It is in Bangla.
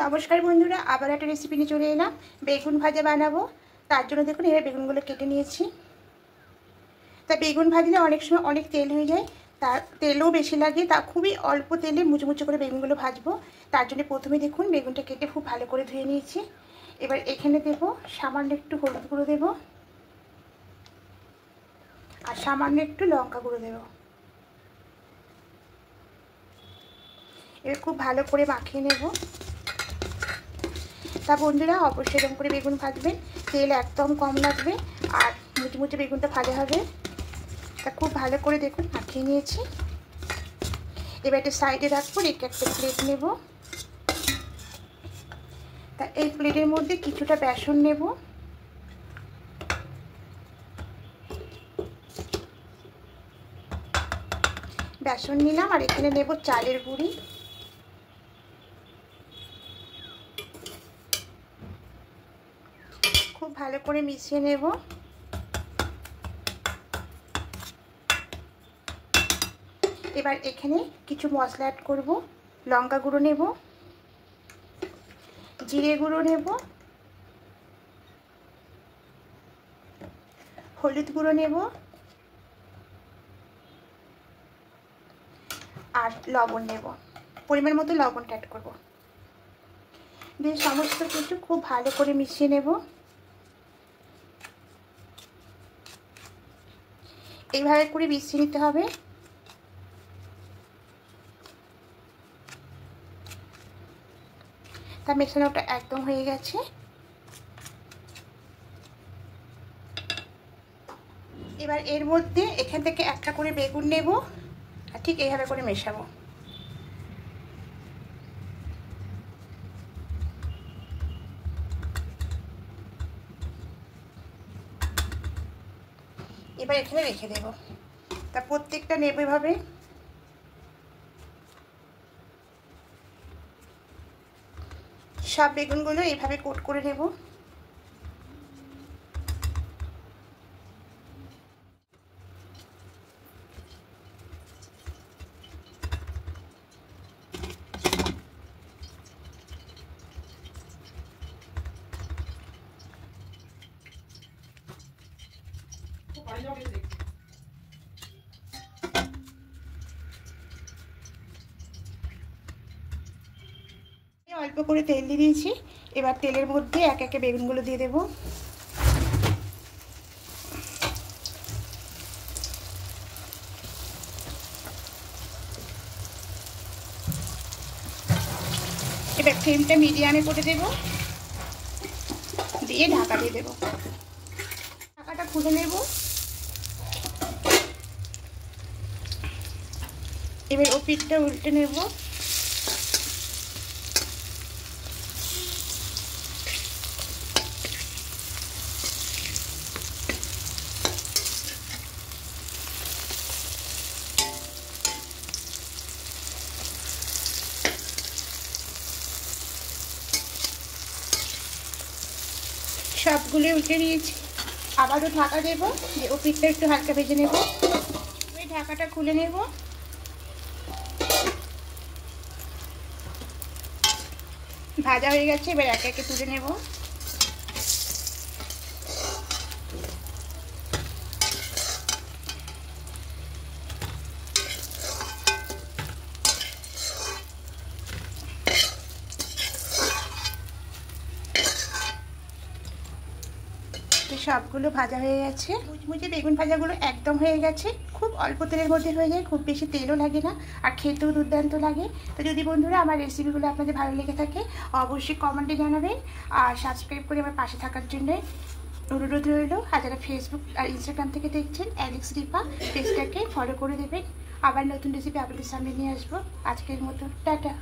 নমস্কার বন্ধুরা, আবার একটা রেসিপি নিয়ে চলে এলাম। বেগুন ভাজা বানাবো। তার জন্য দেখুন এবার বেগুনগুলো কেটে নিয়েছি। তা বেগুন ভাজলে অনেক সময় অনেক তেল হয়ে যায়, তার তেলও বেশি লাগে। তা খুবই অল্প তেলে মুচমুচে করে বেগুনগুলো ভাজবো। তার জন্য প্রথমে দেখুন বেগুনটা কেটে খুব ভালো করে ধুয়ে নিয়েছি। এবার এখানে দেব সামান্য একটু হলুদ গুঁড়ো দেব, আর সামান্য একটু লঙ্কা গুঁড়ো দেব। এবার খুব ভালো করে মাখিয়ে নেব। তা বন্ধুরা অবশ্যই এরকম করে বেগুন ভাজবেন, তেল একদম কম লাগবে আর মুচমুচে বেগুনটা ভাজা হবে। তা খুব ভালো করে দেখুন মাখিয়ে নিয়েছি। এবার একটা সাইডে রাখবো, রেখে একটা প্লেট নেব। তা এই প্লেটের মধ্যে কিছুটা বেসন নেব, বেসন নিলাম। আর এখানে নেব চালের গুঁড়ি, খুব ভালো করে মিশিয়ে নেব। এবার এখানে কিছু মশলা অ্যাড করব। লঙ্কা গুঁড়ো নেব, জিরে গুঁড়ো নেব, হলুদ গুঁড়ো নেব, আর লবণ নেব। পরিমাণ মতো লবণটা অ্যাড করব। দিয়ে সমস্ত কিছু খুব ভালো করে মিশিয়ে নেব। এইভাবে করে মিশিয়ে নিতে হবে। তা মেশানোটা একদম হয়ে গেছে। এবার এর মধ্যে এখান থেকে একটা করে বেগুন নেব, আর ঠিক এইভাবে করে মেশাবো। এবার এখানে রেখে দেব। তা প্রত্যেকটা নেব এভাবে। সব বেগুনগুলো এইভাবে কোট করে নেব। অল্প করে তেল দিয়ে দিয়েছি। এবার তেলের মধ্যে এক একে বেগুনগুলো দিয়ে দেব। এবার ফ্লেমটা মিডিয়ামে করে দেব, দিয়ে ঢাকা দিয়ে দেব। ঢাকাটা খুলে নেব। এবার ও পিঠটা উল্টে নেব। সবগুলো উল্টে নিয়েছি। আবারও ঢাকা দেব, দিয়ে ও পিঠটা একটু হালকা ভেজে নেব। ওই ঢাকাটা খুলে নেব। ভাজা হয়ে গেছে, এবার একে একে তুলে নেব। সবগুলো ভাজা হয়ে গেছে। মুচমুচে বেগুন ভাজাগুলো একদম হয়ে গেছে। খুব অল্প তেলের মধ্যে হয়ে যায়, খুব বেশি তেলও লাগে না, আর খেতেও দুর্দান্ত লাগে। তো যদি বন্ধুরা আমার রেসিপিগুলো আপনাদের ভালো লেগে থাকে অবশ্যই কমেন্টে জানাবেন, আর সাবস্ক্রাইব করে আমার পাশে থাকার জন্য অনুরোধ রইল। আর যারা ফেসবুক আর ইনস্টাগ্রাম থেকে দেখছেন অ্যালেক্স দীপা পেজটাকে ফলো করে দেবেন। আবার নতুন রেসিপি আপনাদের সামনে নিয়ে আসবো। আজকের মতো টাটা।